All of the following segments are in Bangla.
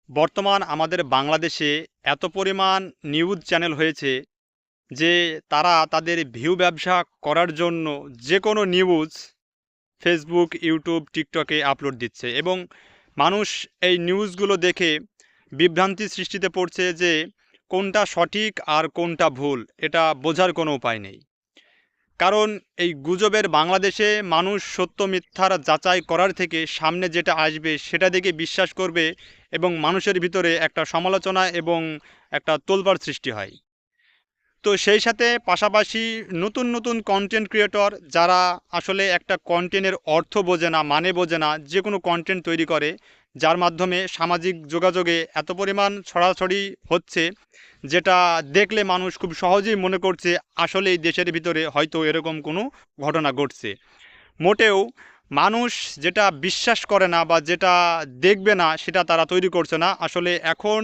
বর্তমান আমাদের বাংলাদেশে এত পরিমাণ নিউজ চ্যানেল হয়েছে যে তারা তাদের ভিউ ব্যবসা করার জন্য যে কোনো নিউজ ফেসবুক, ইউটিউব, টিকটকে আপলোড দিচ্ছে এবং মানুষ এই নিউজগুলো দেখে বিভ্রান্তি সৃষ্টিতে পড়ছে যে কোনটা সঠিক আর কোনটা ভুল এটা বোঝার কোনো উপায় নেই। কারণ এই গুজবের বাংলাদেশে মানুষ সত্য মিথ্যার যাচাই করার থেকে সামনে যেটা আসবে সেটা দেখে বিশ্বাস করবে এবং মানুষের ভিতরে একটা সমালোচনা এবং একটা তোলপাড় সৃষ্টি হয়। তো সেই সাথে পাশাপাশি নতুন নতুন কন্টেন্ট ক্রিয়েটর যারা আসলে একটা কন্টেন্টের অর্থ বোঝে না, মানে বোঝে না, যে কোনো কন্টেন্ট তৈরি করে যার মাধ্যমে সামাজিক যোগাযোগে এত পরিমাণ ছড়াছড়ি হচ্ছে যেটা দেখলে মানুষ খুব সহজেই মনে করছে আসলে এই দেশের ভিতরে হয়তো এরকম কোনো ঘটনা ঘটছে। মোটেও মানুষ যেটা বিশ্বাস করে না বা যেটা দেখবে না সেটা তারা তৈরি করছে না। আসলে এখন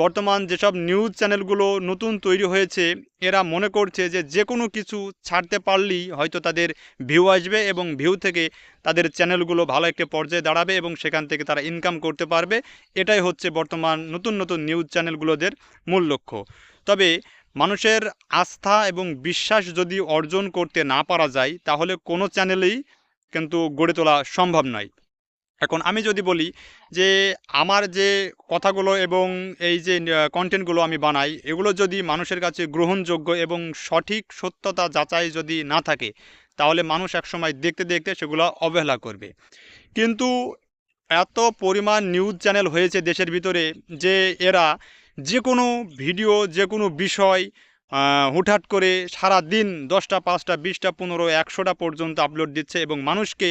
বর্তমান যেসব নিউজ চ্যানেলগুলো নতুন তৈরি হয়েছে এরা মনে করছে যে যে কোনো কিছু ছাড়তে পারলেই হয়তো তাদের ভিউ আসবে এবং ভিউ থেকে তাদের চ্যানেলগুলো ভালো একটা পর্যায়ে দাঁড়াবে এবং সেখান থেকে তারা ইনকাম করতে পারবে। এটাই হচ্ছে বর্তমান নতুন নতুন নিউজ চ্যানেলগুলোদের মূল লক্ষ্য। তবে মানুষের আস্থা এবং বিশ্বাস যদি অর্জন করতে না পারা যায় তাহলে কোনো চ্যানেলেই কিন্তু গড়ে তোলা সম্ভব নয়। এখন আমি যদি বলি যে আমার যে কথাগুলো এবং এই যে কন্টেন্টগুলো আমি বানাই এগুলো যদি মানুষের কাছে গ্রহণযোগ্য এবং সঠিক সত্যতা যাচাই যদি না থাকে তাহলে মানুষ একসময় দেখতে দেখতে সেগুলো অবহেলা করবে। কিন্তু এত পরিমাণ নিউজ চ্যানেল হয়েছে দেশের ভিতরে যে এরা যে কোনো ভিডিও যে কোনো বিষয় হুটহাট করে সারা দিন 10টা 5টা 20টা 15 100টা পর্যন্ত আপলোড দিচ্ছে এবং মানুষকে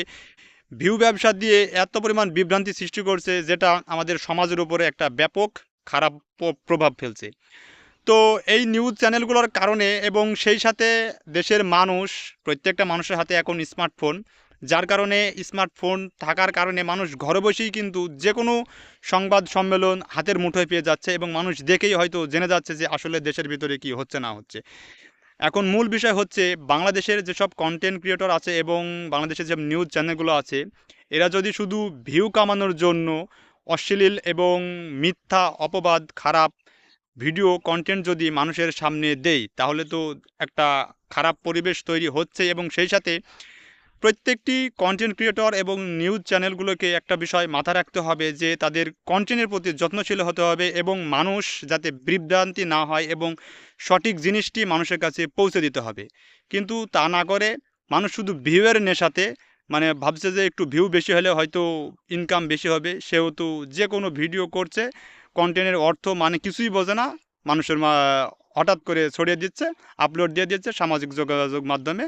ভিউ ব্যবসা দিয়ে এত পরিমাণ বিভ্রান্তি সৃষ্টি করছে যেটা আমাদের সমাজের উপরে একটা ব্যাপক খারাপ প্রভাব ফেলছে। তো এই নিউজ চ্যানেলগুলোর কারণে এবং সেই সাথে দেশের মানুষ প্রত্যেকটা মানুষের হাতে এখন স্মার্টফোন, যার কারণে স্মার্টফোন থাকার কারণে মানুষ ঘরে বসেই কিন্তু যে কোনো সংবাদ সম্মেলন হাতের মুঠোয় পেয়ে যাচ্ছে এবং মানুষ দেখেই হয়তো জেনে যাচ্ছে যে আসলে দেশের ভিতরে কি হচ্ছে না হচ্ছে। এখন মূল বিষয় হচ্ছে বাংলাদেশের যেসব কন্টেন্ট ক্রিয়েটর আছে এবং বাংলাদেশের যে নিউজ চ্যানেলগুলো আছে এরা যদি শুধু ভিউ কামানোর জন্য অশ্লীল এবং মিথ্যা অপবাদ খারাপ ভিডিও কন্টেন্ট যদি মানুষের সামনে দেয় তাহলে তো একটা খারাপ পরিবেশ তৈরি হচ্ছে এবং সেই সাথে প্রত্যেকটি কন্টেন্ট ক্রিয়েটর এবং নিউজ চ্যানেলগুলোকে একটা বিষয় মাথায় রাখতে হবে যে তাদের কন্টেন্টের প্রতি যত্নশীল হতে হবে এবং মানুষ যাতে বিভ্রান্তি না হয় এবং সঠিক জিনিসটি মানুষের কাছে পৌঁছে দিতে হবে। কিন্তু তা না করে মানুষ শুধু ভিউয়ের নেশাতে মানে ভাবছে যে একটু ভিউ বেশি হলে হয়তো ইনকাম বেশি হবে, সেহেতু যে কোনো ভিডিও করছে, কন্টেন্টের অর্থ মানে কিছুই বোঝে না, মানুষের হঠাৎ করে ছড়িয়ে দিচ্ছে, আপলোড দিয়ে দিচ্ছে সামাজিক যোগাযোগ মাধ্যমে,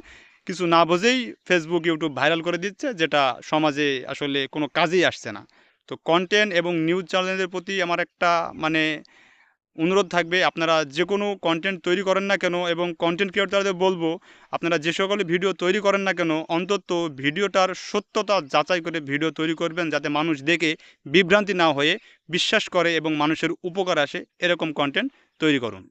কিছু না বুঝেই ফেসবুক ইউটিউব ভাইরাল করে দিচ্ছে যেটা সমাজে আসলে কোনো কাজেই আসছে না। তো কন্টেন্ট এবং নিউজ চ্যানেলের প্রতি আমার একটা মানে অনুরোধ থাকবে, আপনারা যে কোনো কন্টেন্ট তৈরি করেন না কেন এবং কন্টেন্ট ক্রিয়েটরদের বলবো আপনারা যে সকল ভিডিও তৈরি করেন না কেন অন্তত ভিডিওটার সত্যতা যাচাই করে ভিডিও তৈরি করবেন যাতে মানুষ দেখে বিভ্রান্তি না হয়ে বিশ্বাস করে এবং মানুষের উপকার আসে এরকম কন্টেন্ট তৈরি করুন।